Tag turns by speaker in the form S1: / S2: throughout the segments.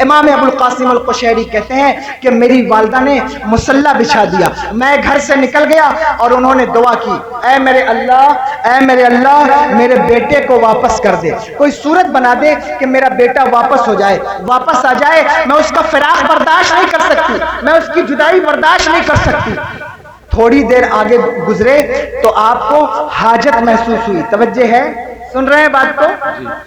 S1: امام ابو القاسم القشیری کہتے ہیں کہ میری والدہ نے مصلی بچھا دیا، میں گھر سے نکل گیا اور انہوں نے دعا کی، اے میرے اللہ میرے بیٹے کو واپس کر دے، کوئی صورت بنا دے کہ میرا بیٹا واپس ہو جائے، واپس آ جائے، میں اس کا فراق برداشت نہیں کر سکتی، میں اس کی جدائی برداشت نہیں کر سکتی۔ تھوڑی دیر آگے گزرے تو آپ کو حاجت محسوس ہوئی، توجہ ہے، سن رہے ہیں بات کو؟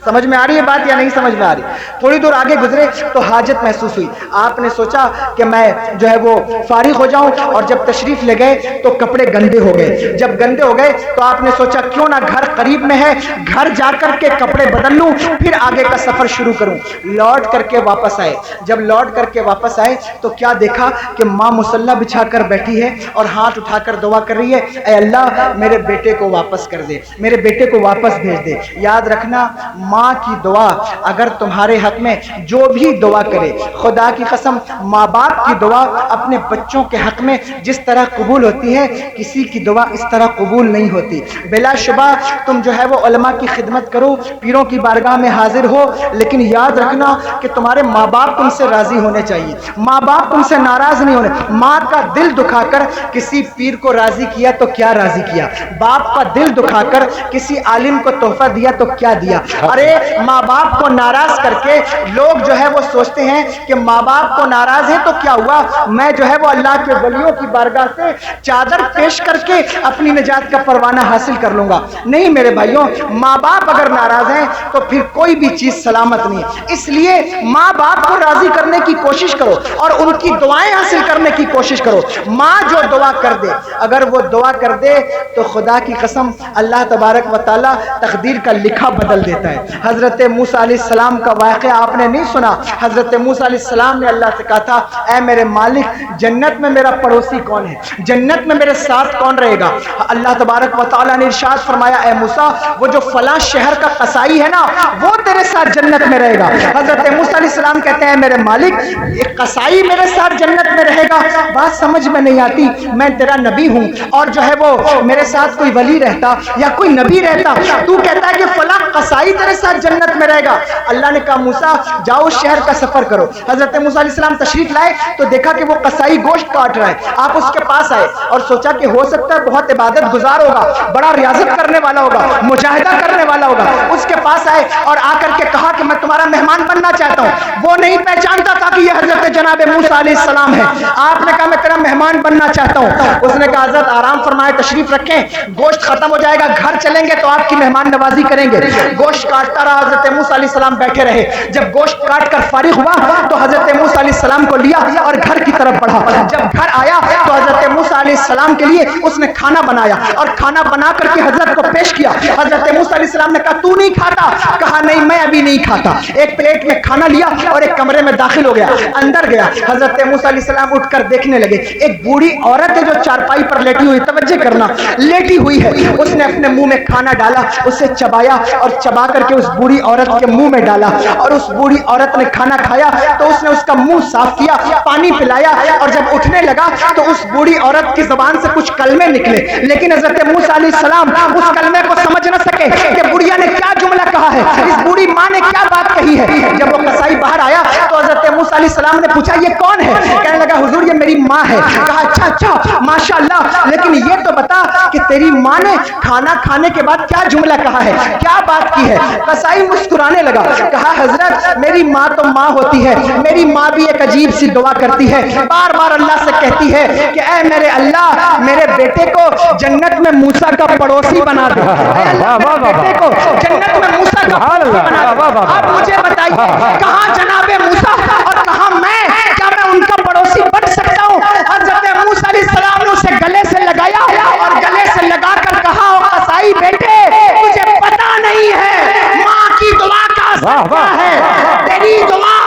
S1: سمجھ میں آ رہی ہے بات یا نہیں سمجھ میں آ رہی؟ تھوڑی دور آگے گزرے تو حاجت محسوس ہوئی، آپ نے سوچا کہ میں جو ہے وہ فارغ ہو جاؤں، اور جب تشریف لے گئے تو کپڑے گندے ہو گئے، جب گندے ہو گئے تو آپ نے سوچا کیوں نہ گھر قریب میں ہے، گھر جا کر کے کپڑے بدل لوں، پھر آگے کا سفر شروع کروں۔ لوٹ کر کے واپس آئے، جب لوٹ کر کے واپس آئے تو کیا دیکھا کہ ماں مصلی بچھا کر بیٹھی ہے اور ہاتھ اٹھا کر دعا کر رہی ہے، اے اللہ میرے بیٹے کو واپس کر دے، میرے بیٹے کو واپس بھیج دے۔ یاد رکھنا، ماں کی دعا اگر تمہارے حق میں جو بھی دعا کرے، خدا کی قسم ماں باپ کی دعا اپنے بچوں کے حق میں جس طرح قبول ہوتی ہے، کسی کی دعا اس طرح قبول نہیں ہوتی۔ بلا شبہ تم جو ہے وہ علماء کی خدمت کرو، پیروں کی بارگاہ میں حاضر ہو، لیکن یاد رکھنا کہ تمہارے ماں باپ تم سے راضی ہونے چاہیے، ماں باپ تم سے ناراض نہیں ہونے۔ ماں کا دل دکھا کر کسی پیر کو راضی کیا تو کیا راضی کیا، باپ کا دل دکھا کر کسی عالم کو تحفہ دیا تو کیا دیا۔ ارے ماں باپ کو ناراض کر کے لوگ جو ہے وہ سوچتے ہیں کہ ماں باپ کو ناراض ہے تو کیا ہوا، میں جو ہے وہ اللہ کے ولیوں کی بارگاہ سے چادر پیش کر کے اپنی نجات کا پروانہ حاصل کر لوں گا۔ نہیں میرے بھائیوں، ماں باپ اگر ناراض ہیں تو پھر کوئی بھی چیز سلامت نہیں ہے۔ اس لیے ماں باپ کو راضی کرنے کی کوشش کرو اور ان کی دعائیں حاصل کرنے کی کوشش کرو۔ ماں جو دعا کر دے، اگر وہ دعا کر دے تو خدا کی قسم اللہ تبارک و تعالی تقدیر کا لکھا بدل دیتا ہے۔ حضرت موسیٰ علیہ السلام کا واقعہ آپ نے نہیں سنا؟ حضرت موسیٰ علیہ السلام نے اللہ سے کہا تھا، اے میرے مالک جنت میں میرا پڑوسی کون ہے، جنت میں میرے ساتھ کون رہے گا؟ اللہ تبارک و تعالیٰ نے ارشاد فرمایا، اے موسیٰ وہ جو فلاں شہر کا قصائی ہے نا وہ تیرے ساتھ جنت میں رہے گا۔ حضرت موسیٰ علیہ السلام کہتے ہیں، میرے مالک ایک قصائی میرے ساتھ جنت میں رہے گا، بات سمجھ میں نہیں آتی، میں تیرا نبی ہوں اور جو ہے وہ میرے ساتھ کوئی ولی رہتا یا کوئی نبی رہتا، تو کہتا ہے کہ فلاں قصائی تیرے ساتھ جنت میں رہے گا۔ اللہ نے کہا موسیٰ جاؤ اس شہر کا سفر کرو۔ حضرت موسیٰ علیہ السلام تشریف لائے تو دیکھا کہ وہ قصائی گوشت کاٹ رہا ہے، آپ اس کے پاس آئے اور سوچا کہ ہو سکتا ہے بہت عبادت گزار ہوگا، بڑا ریاضت کرنے والا ہوگا، مجاہدہ کرنے والا ہوگا۔ اس کے پاس آئے اور آ کر کے کہا کہ میں تمہارا مہمان بننا چاہتا ہوں۔ وہ نہیں پہچانتا تھا کہ یہ حضرت جناب موسیٰ علیہ السلام ہے۔ آپ نے کہا میں تیرا مہمان بننا چاہتا ہوں۔ اس نے کہا حضرت آرام فرمائے، تشریف رکھیں، گوشت ختم ہو جائے گا، گھر چلیں گے تو آپ کی مہمان نوازی کریں گے۔ گوشت کاٹتا رہا، حضرت موسیٰ علیہ السلام بیٹھے رہے۔ جب گوشت کاٹ کر فارغ ہوا تو حضرت موسیٰ علیہ السلام کو لیا اور گھر کی طرف بڑھا۔ جب گھر آیا تو حضرت موسیٰ علیہ السلام کے لیے اس نے کھانا بنایا اور کھانا بنا کر کے حضرت کو پیش کیا۔ حضرت موسیٰ علیہ السلام نے کہا تو نہیں کھاتا؟ کہا نہیں میں ابھی نہیں کھاتا۔ ایک پلیٹ میں کھانا لیا اور ایک کمرے میں داخل ہو گیا، اندر گیا۔ حضرت موسیٰ علیہ السلام اٹھ کر دیکھنے لگے، ایک بوڑھی عورت ہے جو چارپائی پر لیٹی ہوئی، توجہ کرنا، لیٹی ہوئی ہے۔ اس نے اپنے منہ میں کھانا ڈالا، اسے چبایا اور چبا کر کے اس بوڑھی عورت کے منہ میں ڈالا، اور اس بوڑھی عورت نے کھانا کھایا تو اس نے اس کا منہ صاف کیا، پانی پلایا، اور جب اٹھنے لگا تو اس بوڑھی عورت کی زبان سے کچھ کلمے نکلے، لیکن حضرت موسیٰ علیہ السلام اس کلمے کو سمجھ نہ سکے کہ بڑھیا نے کیا جملہ کہا ہے، اس بوڑھی ماں نے کیا بات کہی ہے۔ جب وہ قصائی باہر آیا تو حضرت موسیٰ علیہ السلام نے پوچھا یہ کون ہے؟ کہنے لگا حضور یہ میری ماں ہے۔ کہا اچھا ماشاءاللہ، لیکن یہ تو بتا کہ تیری ماں نے کھانا کھانے کے بعد کیا جملہ کہا ہے، کیا بات کی ہے؟ قصائی مسکرانے لگا، کہا حضرت میری ماں تو ماں ہوتی ہے، میری ماں بھی ایک عجیب سی دعا کرتی ہے، بار بار اللہ سے کہتی ہے کہ اے میرے اللہ میرے بیٹے کو جنت میں موسیٰ کا پڑوسی بنا دے، اے اللہ میرے بیٹے کو جنت میں موسیٰ کا پڑوسی بنا دے۔ اب مجھے بتائیے کہاں جناب موسیٰ اور کہاں میں، کیا میں ان کا پڑوسی بن سکتا ہوں؟ حضرت موسیٰ علیہ السلام نے اسے گلے سے لگایا اور گلے سے لگا کر کہا قصائی بیٹے مجھے پتا نہیں ہے ماں کی دعا کا اثر کیا ہے، تیری دعا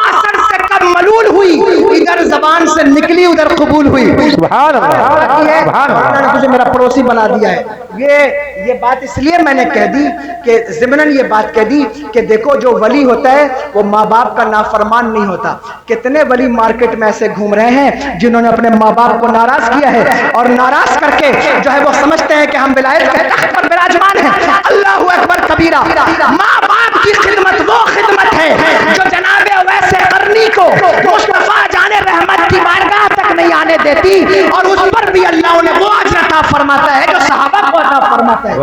S1: اثر سے کب ملول ہوئی، ادھر زبان سے نکلی ادھر قبول ہوئی۔ سبحان اللہ، اللہ نے تجھے میرا پڑوسی بنا دیا ہے۔ یہ بات اس لیے میں نے کہہ دی کہ ضمناً یہ بات کہہ دی کہ دیکھو جو ولی ہوتا ہے وہ ماں باپ کا نافرمان نہیں ہوتا۔ کتنے ولی مارکیٹ میں ایسے گھوم رہے ہیں جنہوں نے اپنے ماں باپ کو ناراض کیا ہے اور ناراض کر کے جو ہے وہ سمجھتے ہیں کہ ہم ولایت کے تخت پر براجمان ہیں۔ اللہ اکبر کبیرہ، ماں باپ کی خدمت وہ خدمت ہے جو جناب اویس قرنی کو مصطفیٰ جان رحمت کی بارگاہ تک نہیں آنے دیتی، اور اس پر بھی اللہ نے وہ اجر عطا فرماتا ہے جو صحابہ کو عطا فرماتا ہے۔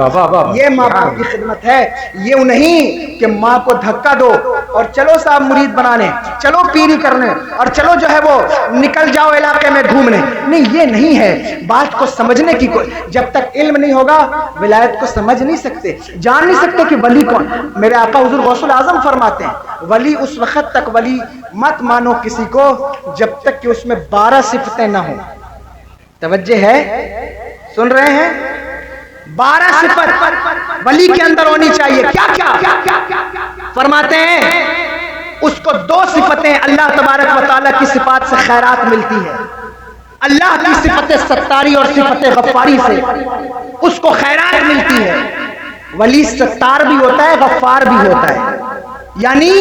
S1: یہ ماں باپ کی خدمت ہے، یہ نہیں کہ ماں کو دھکا دو اور چلو صاحب مرید بنانے، چلو پیری کرنے، اور چلو جو ہے وہ نکل جاؤ علاقے میں گھومنے۔ نہیں، یہ نہیں ہے۔ بات کو سمجھنے کی جب تک علم نہیں ہوگا ولایت کو سمجھ نہیں سکتے، جان نہیں سکتے کہ ولی کون۔ میرے آقا حضور غوث الاعظم فرماتے ہیں ولی اس وقت تک ولی مت مانو کسی کو جب تک کہ اس میں 12 صفتیں نہ ہوں۔ توجہ ہے، سن رہے ہیں؟ 12 صفت ولی کے اندر ہونی چاہیے۔ کیا کیا فرماتے ہیں؟ اس کو 2 صفتیں اللہ تبارک و تعالیٰ کی صفات سے خیرات ملتی ہے۔ اللہ کی صفت ستاری اور صفت غفاری سے اس کو خیرات ملتی ہے۔ ولی ستار بھی ہوتا ہے، غفار بھی ہوتا ہے، یعنی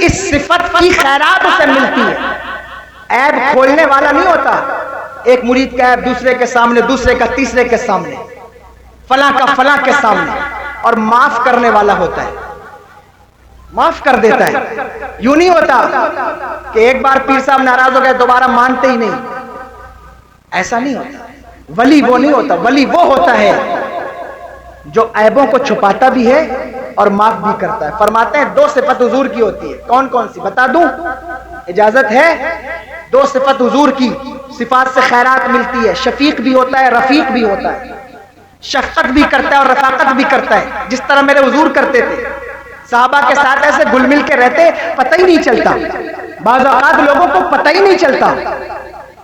S1: اس صفت کی خیرات اسے ملتی ہے۔ عیب کھولنے والا نہیں ہوتا، ایک مرید کا عیب دوسرے کے سامنے، دوسرے کا تیسرے کے سامنے، فلاں کا فلاں کے سامنے، اور معاف کرنے والا ہوتا ہے، معاف کر دیتا ہے۔ یوں نہیں ہوتا کہ ایک بار پیر صاحب ناراض ہو گئے دوبارہ مانتے ہی نہیں، ایسا نہیں ہوتا۔ ولی وہ نہیں ہوتا، ولی وہ ہوتا ہے جو عیبوں کو چھپاتا بھی ہے اور معاف بھی کرتا ہے۔ فرماتے ہیں 2 صفت حضور کی ہوتی ہے۔ کون کون سی بتا دوں؟ اجازت ہے؟ 2 صفت حضور کی صفات سے خیرات ملتی ہے۔ شفیق بھی ہوتا ہے، رفیق بھی ہوتا ہے۔ شفقت بھی کرتا ہے اور رفاقت بھی کرتا ہے، جس طرح میرے حضور کرتے تھے۔ صحابہ کے ساتھ ایسے گل مل کے رہتے، پتہ ہی نہیں چلتا، بعض اوقات لوگوں کو پتہ ہی نہیں چلتا،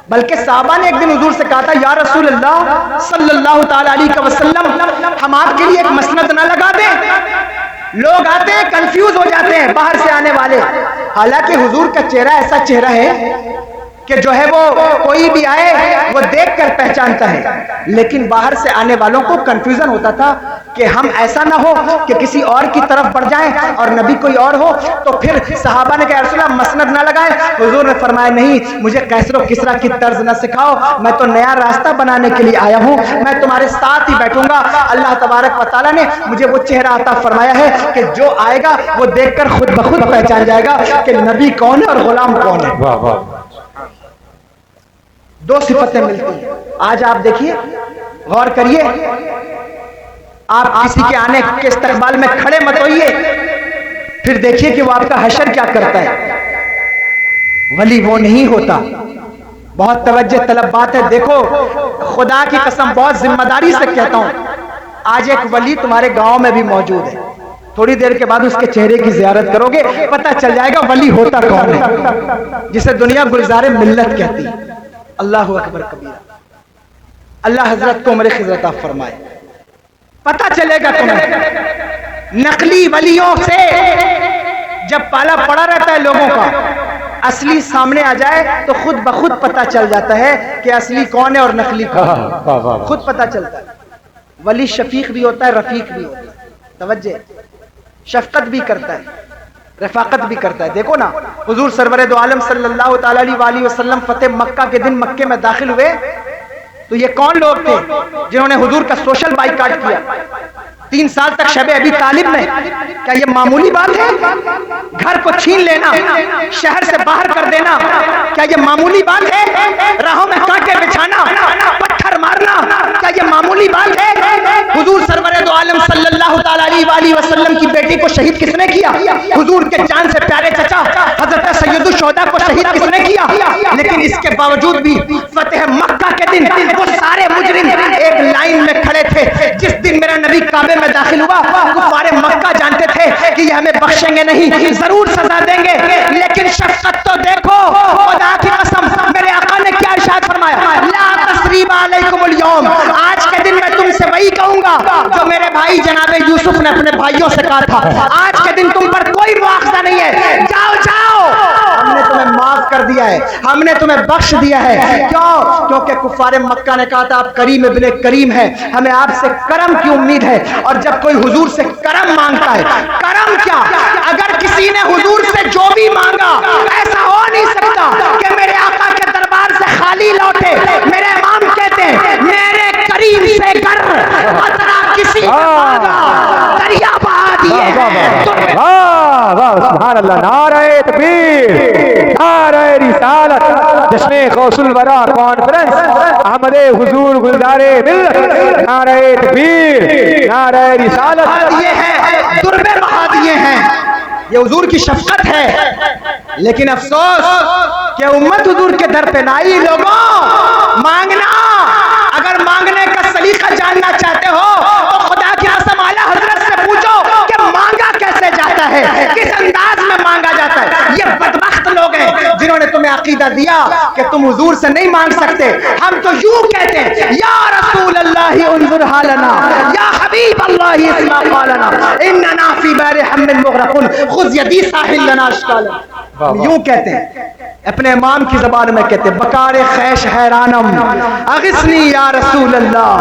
S1: بلکہ صحابہ نے ایک دن حضور سے کہا تھا یا رسول اللہ صلی اللہ تعالی علیہ وسلم، ہم آپ کے لیے ایک مسند نہ لگا دیں؟ لوگ آتے ہیں کنفیوز ہو جاتے ہیں باہر سے آنے والے، حالانکہ حضور کا چہرہ ایسا چہرہ ہے کہ جو ہے وہ کوئی بھی آئے وہ دیکھ کر پہچانتا ہے، لیکن باہر سے آنے والوں کو کنفیوژن ہوتا تھا کہ ہم ایسا نہ ہو کہ کسی اور کی طرف بڑھ جائیں اور نبی کوئی اور ہو۔ تو پھر صحابہ نے کہا رسول اللہ مسند نہ لگائیں؟ حضور نے فرمایا نہیں، مجھے کیسر و کسرا کی طرز نہ سکھاؤ، میں تو نیا راستہ بنانے کے لیے آیا ہوں، میں تمہارے ساتھ ہی بیٹھوں گا۔ اللہ تبارک و تعالیٰ نے مجھے وہ چہرہ عطا فرمایا ہے کہ جو آئے گا وہ دیکھ کر خود بخود پہچان جائے گا کہ نبی کون ہے اور غلام کون ہے۔ واہ واہ، 2 صفتیں ملتی ہیں۔ آج آپ دیکھیے، غور کریے، آپ کسی کے آنے کے استقبال میں کھڑے مت ہوئیے، پھر دیکھیے کہ وہ آپ کا حشر کیا کرتا ہے۔ ولی وہ نہیں ہوتا۔ بہت توجہ طلب بات ہے، دیکھو خدا کی قسم بہت ذمہ داری سے کہتا ہوں، آج ایک ولی تمہارے گاؤں میں بھی موجود ہے، تھوڑی دیر کے بعد اس کے چہرے کی زیارت کرو گے پتہ چل جائے گا ولی ہوتا کون ہے، جسے دنیا گلزار ملت کہتی ہے۔ اللہ اکبر کبیرہ، اللہ حضرت کو عمر خضر عطا فرمائے، پتہ چلے گا تمہیں۔ نقلی ولیوں سے جب پالا پڑا رہتا ہے لوگوں کا، اصلی سامنے آ جائے تو خود بخود پتہ چل جاتا ہے کہ اصلی کون ہے اور نقلی کون ہے، خود پتہ چلتا ہے۔ ولی شفیق بھی ہوتا ہے، رفیق بھی ہوتا ہے، توجہ، شفقت بھی کرتا ہے، رفاقت بھی کرتا ہے۔ دیکھو نا، حضور سرور دو عالم صلی اللہ تعالی علیہ وسلم فتح مکہ کے دن مکے میں داخل ہوئے تو یہ کون لوگ تھے جنہوں نے حضور کا سوشل بائیکاٹ کیا؟ 3 سال تک شب ابی طالب میں، کیا یہ معمولی بات ہے؟ گھر کو چھین لینا، شہر سے باہر کر دینا، کیا یہ معمولی بات ہے؟ راہوں میں کانٹے بچھانا، پتھر مارنا، کیا یہ معمولی بات ہے؟ حضور سرور دو عالم صلی اللہ تعالی علیہ وسلم کی بیٹی کو شہید کس نے کیا؟ حضور کے جان سے پیارے چچا حضرت سید الشہداء کو شہید کس نے کیا؟ لیکن اس کے باوجود بھی فتح مکہ کے دن وہ سارے مجرم ایک لائن میں کھڑے تھے۔ جس دن میرا نبی کعبے میں داخل ہوا، کفار مکہ جانتے تھے کہ یہ ہمیں بخشیں گے نہیں، ضرور سزا دیں گے، لیکن شفقت تو دیکھو، خدا کی قسم میرے آقا نے کیا ارشاد فرمایا، لا تثریب علیکم اليوم، آج کے دن میں تم سے وہی کہوں گا جو میرے بھائی جناب یوسف نے اپنے بھائیوں سے کہا تھا، آج کے دن تم پر کوئی مواخذہ نہیں ہے، جاؤ جاؤ، ہم نے تمہیں معاف کر دیا ہے، ہم نے تمہیں بخش دیا ہے۔ کیوں؟ کیونکہ کفار مکہ نے کہا تھا آپ کریم ابن کریم ہیں، ہمیں آپ سے کرم کی امید ہے، اور جب کوئی حضور سے کرم مانگتا ہے، کرم کیا، اگر کسی نے حضور سے جو بھی مانگا، ایسا ہو نہیں سکتا کہ میرے آقا کے دربار سے خالی لوٹے۔ میرے امام کہتے ہیں میرے کریم سے گر قطرہ کسی نے مانگا دریا بہا دیے ہیں۔
S2: سبحان اللہ، نعرہ تکبیر، نعرہ جشن غوث الورا کانفرنس احمد حضور گلزار ملت، نعرہ تکبیر، نعرہ رسالت.
S1: یہ ہے دربے بہا دیے ہیں، یہ حضور کی شفقت ہے. لیکن افسوس کہ امت حضور کے در پہ نہ آئی. لوگوں مانگنا، اگر مانگنے کا سلیقہ جاننا چاہتے ہو تو خدا کی قسم اعلیٰ حضرت سے پوچھو کہ مانگا کیسے جاتا ہے، کس انداز میں مانگا جاتا ہے. یہ بدبخت لوگ ہیں جنہوں نے تمہیں عقیدہ دیا کہ تم حضور سے نہیں مانگ سکتے. ہم تو یوں کہتے ہیں یا رسول اللہ انظر حالنا، یا حبیب اللہ اسمع قالنا، اننا فی بحر ہم مغرقون خذ یدی ساحل لنا اشکالا. یوں کہتے ہیں، اپنے امام کی زبان میں کہتے ہیں بکار خیش حیرانم اغثنی یا رسول اللہ،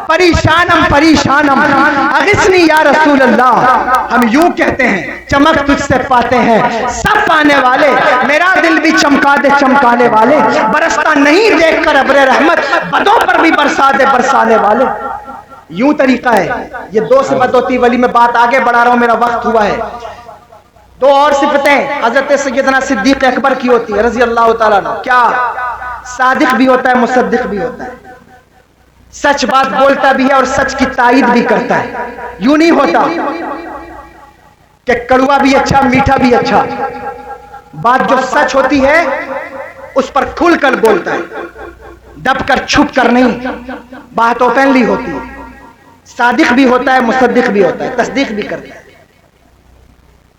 S1: پریشانم پریشانم اغثنی یا رسول اللہ. ہم یوں کہتے ہیں چمک تجھ سے پاتے ہیں سب پانے والے، میرا دل بھی چمکا دے چمکانے والے، برستا نہیں دیکھ کر ابر رحمت، بدوں پر بھی برسا دے برسانے والے. یوں طریقہ ہے. یہ دو صفت ہوتی ولی. میں بات آگے بڑھا رہا ہوں، میرا وقت ہوا ہے. دو اور صفتیں حضرت سیدنا صدیق اکبر کی ہوتی ہے رضی اللہ تعالیٰ عنہ. کیا؟ صادق بھی ہوتا ہے، مصدق بھی ہوتا ہے. سچ بات بولتا بھی ہے اور سچ کی تائید بھی کرتا ہے. یوں نہیں ہوتا کہ کڑوا بھی اچھا میٹھا بھی اچھا. بات جو سچ ہوتی ہے اس پر کھل کر بولتا ہے، دب کر چھپ کر نہیں. بات اوپنلی ہوتی ہے. صادق بھی ہوتا ہے، مصدق بھی ہوتا ہے، تصدیق بھی کرتا ہے.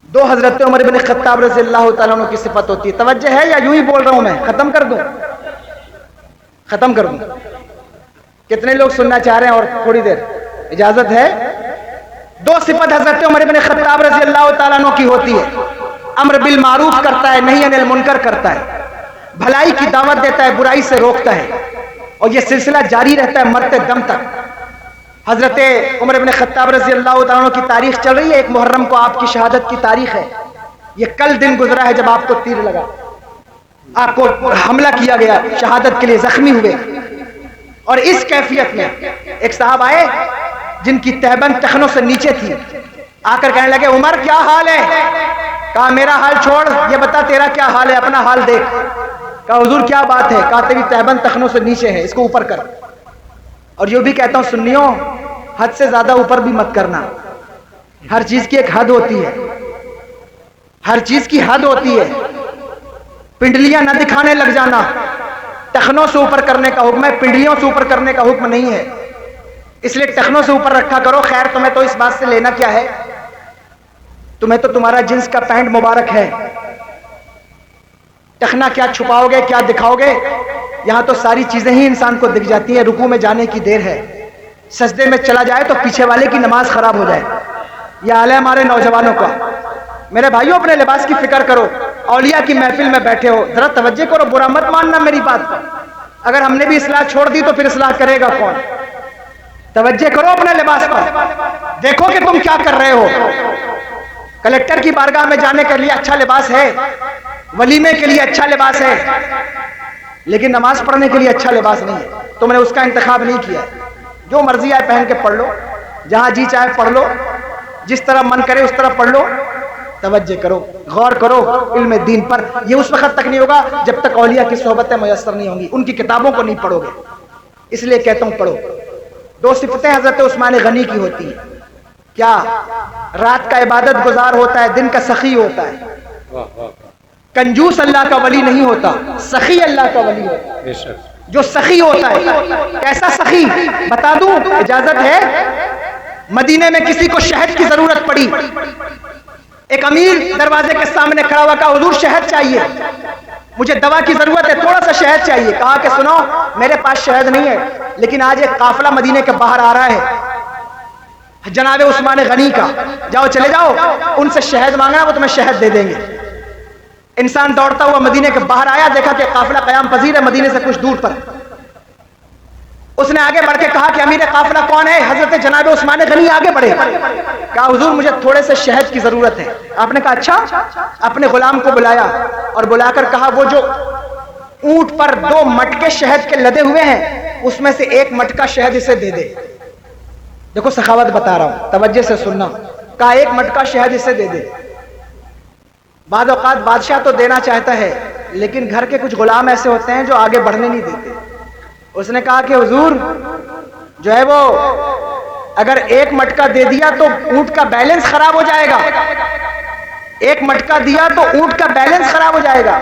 S1: دو حضرت عمر بن خطاب رضی اللہ تعالیٰ عنہ کی صفت ہوتی ہے. توجہ ہے یا یوں ہی بول رہا ہوں؟ میں ختم کر دوں؟ کتنے لوگ سننا چاہ رہے ہیں؟ اور تھوڑی دیر اجازت ہے. دو صفت حضرت عمر بن خطاب رضی اللہ تعالیٰ عنہ کی ہوتی ہے. امر بالمعروف کرتا ہے، نہی عن المنکر کرتا ہے، بھلائی کی دعوت دیتا ہے، برائی سے روکتا ہے، اور یہ سلسلہ جاری رہتا ہے مرتے دم تک. حضرت عمر بن خطاب رضی اللہ تعالیٰ عنہ کی تاریخ چل رہی ہے. ایک محرم کو آپ کی شہادت کی تاریخ ہے. یہ کل دن گزرا ہے جب آپ کو تیر لگا، آپ کو حملہ کیا گیا، شہادت کے لیے زخمی ہوئے. اور اس کیفیت میں ایک صاحب آئے جن کی تہبند ٹخنوں سے نیچے تھی. آ کر کہنے لگے عمر کیا حال ہے؟ کہا میرا حال چھوڑ، یہ بتا تیرا کیا حال ہے، اپنا حال دیکھ. کہا حضور کیا بات ہے؟ کہا تیری تہبند ٹخنوں سے نیچے ہے، اس کو اوپر کر. اور یہ بھی کہتا ہوں سنیوں، حد سے زیادہ اوپر بھی مت کرنا. ہر چیز کی ایک حد ہوتی ہے، ہر چیز کی حد ہوتی ہے. پنڈلیاں نہ دکھانے لگ جانا. ٹخنوں سے اوپر کرنے کا حکم ہے، پنڈلیوں سے اوپر کرنے کا حکم نہیں ہے. اس لیے ٹخنوں سے اوپر رکھا کرو. خیر تمہیں تو اس بات سے لینا کیا ہے؟ تمہیں تو تمہارا جنس کا پینٹ مبارک ہے. ٹخنا کیا چھپاؤ گے، کیا دکھاؤ گے؟ یہاں تو ساری چیزیں ہی انسان کو دکھ جاتی ہیں. رکوع میں جانے کی دیر ہے، سجدے میں چلا جائے تو پیچھے والے کی نماز خراب ہو جائے. یہ حال ہے ہمارے نوجوانوں کا. میرے بھائیوں اپنے لباس کی فکر کرو. اولیاء کی محفل میں بیٹھے ہو، ذرا توجہ کرو، برا مت ماننا میری بات پر. اگر ہم نے بھی اصلاح چھوڑ دی تو پھر اصلاح کرے گا کون؟ توجہ کرو اپنے لباس پر. دیکھو کہ تم کیا کر رہے ہو. کلیکٹر کی بارگاہ میں جانے کے لیے اچھا لباس ہے، ولیمے کے لیے اچھا لباس ہے، لیکن نماز پڑھنے کے لیے اچھا لباس نہیں ہے. تم نے اس کا انتخاب نہیں کیا. جو مرضی آئے پہن کے پڑھ لو، جہاں جی چاہے پڑھ لو، جس طرح من کرے اس طرح پڑھ لو. توجہ کرو، غور کرو علم دین پر. یہ اس وقت تک نہیں ہوگا جب تک اولیاء کی صحبتیں میسر نہیں ہوں گی، ان کی کتابوں کو نہیں پڑھو گے. اس لیے کہتا ہوں پڑھو. دو صفتیں حضرت عثمان غنی کی ہوتی ہیں. کیا؟ رات کا عبادت گزار ہوتا ہے، دن کا سخی ہوتا ہے. کنجوس اللہ کا ولی نہیں ہوتا، سخی اللہ کا ولی ہوتا ہے. جو سخی ہوتا ہے. کیسا سخی؟ بتا دوں؟ اجازت ہے؟ مدینے میں کسی کو شہد کی ضرورت پڑی. ایک امیر دروازے کے سامنے کھڑا ہوا، کہا حضور شہد چاہیے، مجھے دوا کی ضرورت ہے، تھوڑا سا شہد چاہیے. کہا کہ سنو میرے پاس شہد نہیں ہے، لیکن آج ایک قافلہ مدینے کے باہر آ رہا ہے جناب عثمان غنی کا، جاؤ چلے جاؤ ان سے شہد مانگنا، وہ تمہیں شہد دے دیں گے. انسان دوڑتا ہوا مدینے کے باہر آیا، دیکھا کہ قافلہ قیام پذیر ہے مدینے سے کچھ دور پر. اس نے آگے بڑھ کے کہا کہ امیر قافلہ کون ہے؟ حضرت جناب عثمان غنی. آگے بڑھے، کہا حضور مجھے تھوڑے سے شہد کی ضرورت ہے. آپ نے کہا اچھا. اپنے غلام کو بلایا اور بلا کر کہا وہ جو اونٹ پر 2 مٹکے شہد کے لدے ہوئے ہیں اس میں سے 1 مٹکا شہد اسے دے دے. دیکھو سخاوت بتا رہا ہوں، توجہ سے سننا. کہا 1 مٹکا شہد اسے دے دے. بعض اوقات بادشاہ تو دینا چاہتا ہے لیکن گھر کے کچھ غلام ایسے ہوتے ہیں جو آگے بڑھنے نہیں دیتے. اس نے کہا کہ حضور جو ہے وہ اگر ایک مٹکا دے دیا تو اونٹ کا بیلنس خراب ہو جائے گا, ایک مٹکا دیا تو اونٹ کا بیلنس خراب ہو جائے گا.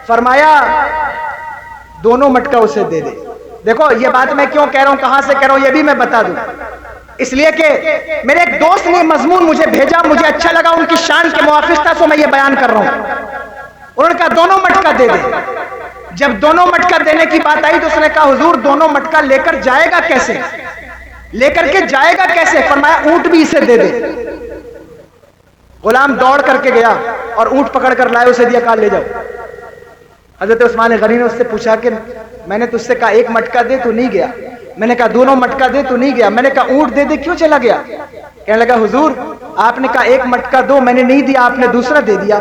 S1: فرمایا دونوں مٹکا اسے دے دے. دیکھو یہ بات میں کیوں کہہ رہا ہوں, کہاں سے کہہ رہا ہوں یہ بھی میں بتا دوں. اس لیے کہ میرے ایک دوست نے مضمون مجھے بھیجا, مجھے اچھا لگا, ان کی شان کے موافق تھا تو میں یہ بیان کر رہا ہوں. انہوں نے کہا دونوں مٹکا دے دے. جب دونوں مٹکا دینے کی بات آئی تو اس نے کہا حضور دونوں مٹکا لے کر جائے گا کیسے, لے کر کے جائے گا کیسے؟ فرمایا اونٹ بھی اسے دے دے. غلام دوڑ کر کے گیا اور اونٹ پکڑ کر لائے, اسے دیا, کہا لے جاؤ. حضرت عثمان غنی نے اس سے پوچھا کہ میں نے تجھ سے کہا ایک مٹکا دے تو نہیں گیا, میں نے کہا دونوں مٹکا دے تو نہیں گیا, میں نے کہا اونٹ دے دے کیوں چلا گیا؟ کہنے لگا حضور آپ نے کہا ایک مٹکا دو, میں نے نہیں دیا, آپ نے دوسرا دے دیا.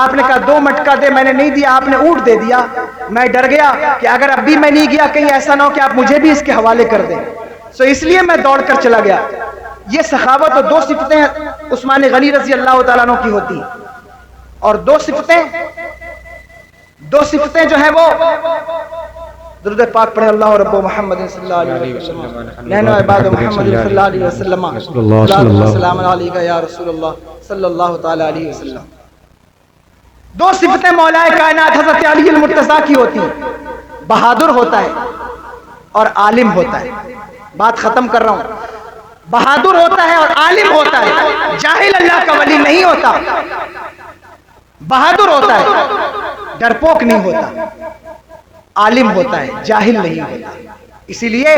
S1: آپ نے کہا دو مٹکا دے, میں نے نہیں دیا, آپ نے اونٹ دے دیا. میں ڈر گیا کہ اگر اب بھی میں نہیں گیا کہیں ایسا نہ ہو کہ آپ مجھے بھی اس کے حوالے کر دیں, سو اس لیے میں دوڑ کر چلا گیا. یہ سخاوت اور دو صفتیں عثمان غنی رضی اللہ تعالیٰ عنہ کی ہوتی, اور دو صفتیں جو ہیں وہ درود پاک پڑھے اللہ رب محمد صلی اللہ علیہ وسلم, نحن عباد محمد صلی اللہ علیہ وسلم, السلام علیکہ یا رسول اللہ صلی اللہ تعالیٰ علیہ وسلم. دو صفتیں مولا کائنات حضرت علی المرتضیٰ کی ہوتی ہیں, بہادر ہوتا ہے اور عالم ہوتا ہے. بات ختم کر رہا ہوں. بہادر ہوتا ہے اور عالم ہوتا ہے, جاہل اللہ کا ولی نہیں ہوتا. بہادر ہوتا ہے, ڈرپوک نہیں ہوتا, عالم ہوتا ہے, جاہل نہیں ہوتا. اسی لیے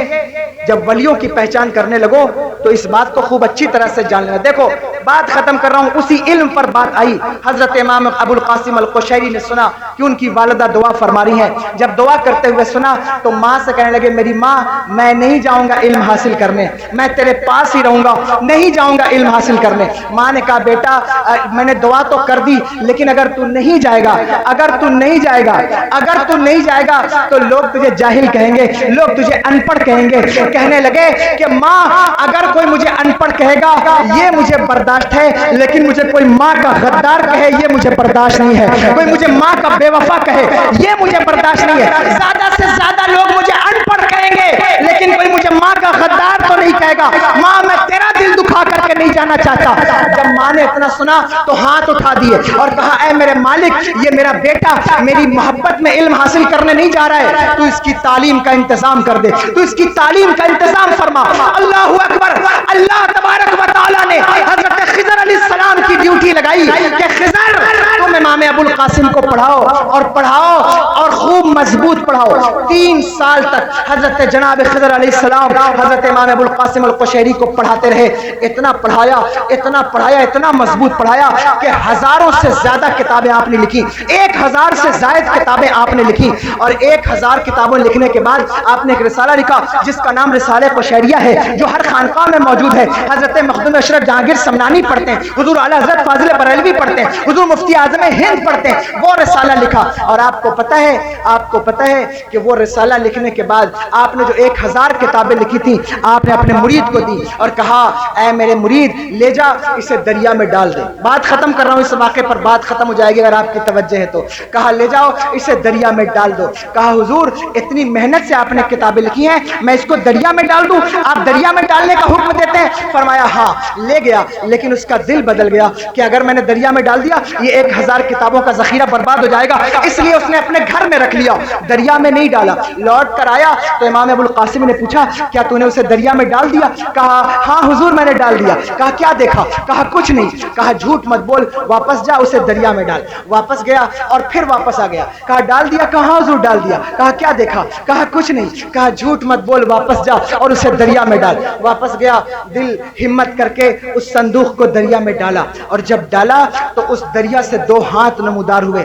S1: جب ولیوں کی پہچان کرنے لگو تو اس بات کو خوب اچھی طرح سے جان لینا. دیکھو بات ختم کر رہا ہوں, اسی علم پر بات آئی. حضرت امام ابو القاسم القشیری نے سنا کہ ان کی والدہ دعا فرما رہی ہیں. جب دعا کرتے ہوئے سنا تو ماں سے کہنے لگے میری ماں میں نہیں جاؤں گا علم حاصل کرنے, میں تیرے پاس ہی رہوں گا, نہیں جاؤں گا علم حاصل کرنے. ماں نے کہا بیٹا میں نے دعا تو کر دی, لیکن اگر تو نہیں جائے گا, اگر تو نہیں جائے گا, اگر تو نہیں جائے گا تو لوگ تجھے جاہل کہیں گے, لوگ تجھے ان پڑھ کہیں گے. کہنے لگے کہ ماں اگر کوئی مجھے ان پڑھ کہے گا یہ مجھے برداشت ہے, لیکن مجھے کوئی ماں کا غدار کہے یہ مجھے برداشت نہیں ہے, کوئی مجھے ماں کا بے وفا کہے یہ مجھے برداشت نہیں ہے. زیادہ سے زیادہ لوگ مجھے ان پڑھ کہیں گے, لیکن کوئی مجھے ماں کا غدار تو نہیں کہے گا. ماں میں تیرا دل دکھا کر کے نہیں جانا چاہتا. جب ماں نے اتنا سنا تو ہاتھ اٹھا دیے اور کہا اے میرے مالک یہ میرا بیٹا میری محبت میں علم حاصل کرنے نہیں جا رہا ہے, تو اس کی تعلیم کا انتظام کر دے, تو اس کی تعلیم کا انتظام فرما. اللہ اکبر. اللہ تبارک و تعالی نے حضرت خضر علیہ السلام کی ڈیوٹی لگائی کہ خضر تم امام ابو القاسم کو پڑھاؤ اور پڑھاؤ اور خوب مضبوط پڑھاؤ. 3 سال تک حضرت جناب خضر علیہ السلام حضرت امام ابو القاسم القشیری کو پڑھاتے رہے. اتنا پڑھایا, اتنا پڑھایا, اتنا مضبوط پڑھایا کہ ہزاروں سے زیادہ کتابیں آپ نے لکھی, 1000 سے زائد کتابیں آپ نے لکھی. اور 1000 کتابیں لکھنے کے بعد آپ نے ایک رسالہ لکھا جس کا نام رسالہ قشیریہ ہے, جو ہر خانقاہ میں موجود ہے. حضرت مخدوم اشرف جہانگیر سمنانی پڑھتے ہیں, حضور اعلیٰ حضرت فاضل بریلوی پڑھتے ہیں, حضور مفتی اعظم ہند پڑھتے ہیں. وہ رسالہ لکھا اور آپ کو پتہ ہے کہ وہ رسالہ لکھنے کے بعد آپ نے جو 1000 کتابیں لکھی تھی آپ نے اپنے مرید کو دی اور کہا اے میرے مرید لے جا اسے دریا میں ڈال دے. بات ختم کر رہا ہوں, اس واقعے پر بات ختم ہو جائے گی اگر آپ کی توجہ ہے تو. کہا لے جاؤ اسے دریا میں ڈال دو. کہا حضور اتنی محنت سے آپ نے کتابیں لکھی ہیں, میں اس کو دریا میں ڈال دوں, آپ دریا میں ڈالنے کا حکم دیتے ہیں؟ فرمایا ہاں. لے گیا, لیکن اس کا دل بدل گیا کہ اگر میں نے دریا میں ڈال دیا یہ 1000 کتابوں کا ذخیرہ برباد ہو جائے گا, اس لیے اس نے اپنے گھر میں رکھ لیا, دریا میں نہیں ڈالا. لوٹ کر آیا تو امام ابو القاسم نے پوچھا کیا تو نے اسے دریا میں ڈال دیا؟ کہا ہاں حضور میں نے ڈال دیا. کہا کیا دیکھا؟ کہا کچھ نہیں. کہا جھوٹ مت بول, واپس جا اسے دریا میں ڈال. واپس گیا اور پھر واپس آ گیا. کہا ڈال دیا؟ کہا حضور ڈال دیا. کہا کیا دیکھا؟ کہا کچھ نہیں. کہا جھوٹ مت بول, واپس جا اور اسے دریا میں ڈال. واپس گیا, دل ہمت کر کے اس صندوق کو دریا میں ڈالا, اور جب ڈالا تو اس دریا سے 2 ہاتھ نمودار ہوئے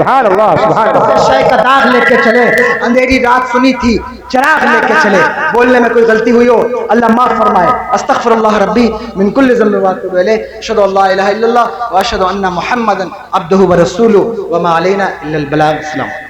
S2: سبحان اللہ سبحان اللہ.
S1: شے کا داغ لے کے چلے. اندھیری رات سنی تھی چراغ لے کے چلے. بولنے میں کوئی غلطی ہوئی ہو اللہ معاف فرمائے. استغفر اللہ ربی من کل ذنب واتوب الیہ. اشهد ان لا الہ الا اللہ واشهد ان محمدا عبدہ ورسولہ وما علینا الا البلاغ. السلام.